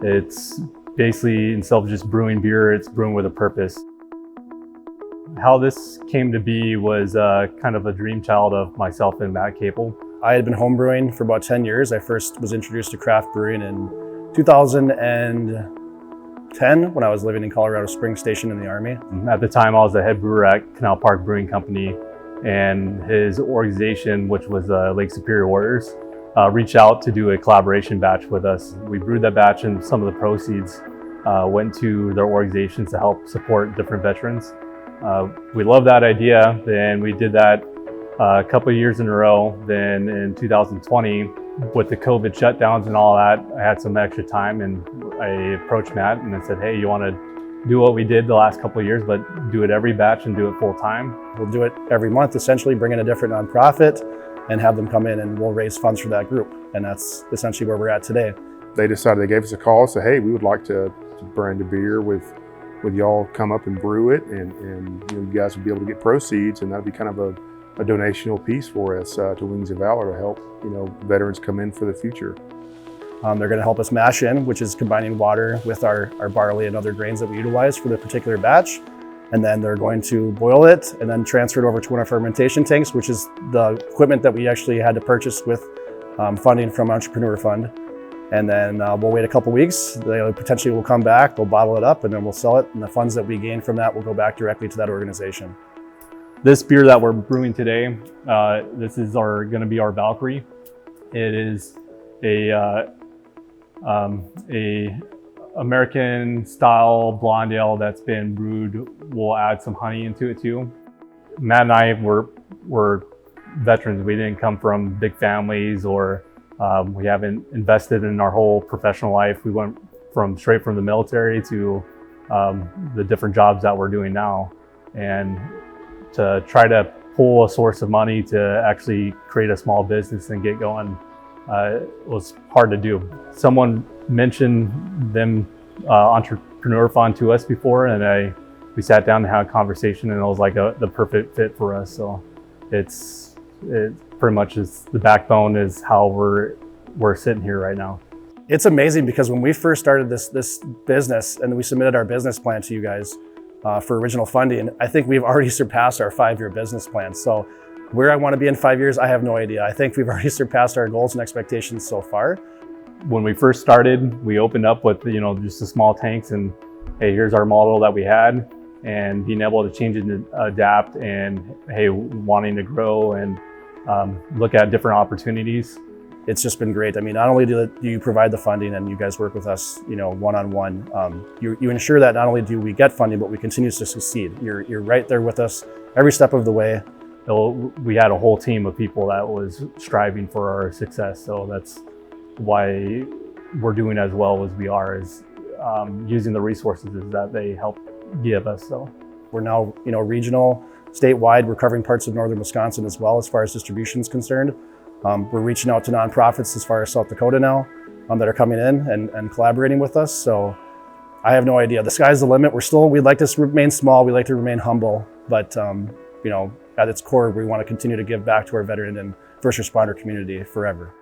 It's basically, instead of just brewing beer, it's brewing with a purpose. How this came to be was kind of a dream child of myself and Matt Capel. I had been homebrewing for about 10 years. I first was introduced to craft brewing in 2010 when I was living in Colorado Springs Station in the Army. At the time, I was the head brewer at Canal Park Brewing Company, and his organization, which was Lake Superior Warriors, reached out to do a collaboration batch with us. We brewed that batch, and some of the proceeds went to their organizations to help support different veterans. We loved that idea, then we did that a couple of years in a row. Then in 2020, with the COVID shutdowns and all that, I had some extra time, and I approached Matt and I said, hey, you want to do what we did the last couple of years, but do it every batch and do it full time? We'll do it every month, essentially bring in a different nonprofit and have them come in, and we'll raise funds for that group. And that's essentially where we're at today. They decided, they gave us a call and said, hey, we would like to brand a beer with y'all, come up and brew it, and you guys would be able to get proceeds, and that'd be kind of a donational piece for us to Wings of Valor to help veterans come in for the future. They're going to help us mash in, which is combining water with our barley and other grains that we utilize for the particular batch. And then they're going to boil it and then transfer it over to one of our fermentation tanks, which is the equipment that we actually had to purchase with funding from Entrepreneur Fund. And then we'll wait a couple weeks. They potentially will come back, we'll bottle it up, and then we'll sell it. And the funds that we gain from that will go back directly to that organization. This beer that we're brewing today, this is going to be our Valkyrie. It is a American style blonde ale that's been brewed. We'll add some honey into it too. Matt and I were veterans. We didn't come from big families, or we haven't invested in our whole professional life. We went straight from the military to the different jobs that we're doing now. And to try to pull a source of money to actually create a small business and get going, it was hard to do. Someone mentioned them Entrepreneur Fund to us before, and we sat down and had a conversation, and it was like the perfect fit for us. So it pretty much is the backbone is how we're sitting here right now. It's amazing because when we first started this business and we submitted our business plan to you guys for original funding, I think we've already surpassed our 5-year business plan. So where I want to be in 5 years, I have no idea. I think we've already surpassed our goals and expectations so far. When we first started, we opened up with just the small tanks, and hey, here's our model that we had, and being able to change it and adapt, and hey, wanting to grow and look at different opportunities. It's just been great. I mean, not only do you provide the funding and you guys work with us, one-on-one, you ensure that not only do we get funding, but we continue to succeed. You're right there with us every step of the way. We had a whole team of people that was striving for our success. So that's why we're doing as well as we are, is using the resources that they help give us. So we're now, regional, statewide. We're covering parts of northern Wisconsin as well as far as distribution is concerned. We're reaching out to nonprofits as far as South Dakota now that are coming in and collaborating with us. So I have no idea. The sky's the limit. We'd like to remain small. We like to remain humble, but at its core, we want to continue to give back to our veteran and first responder community forever.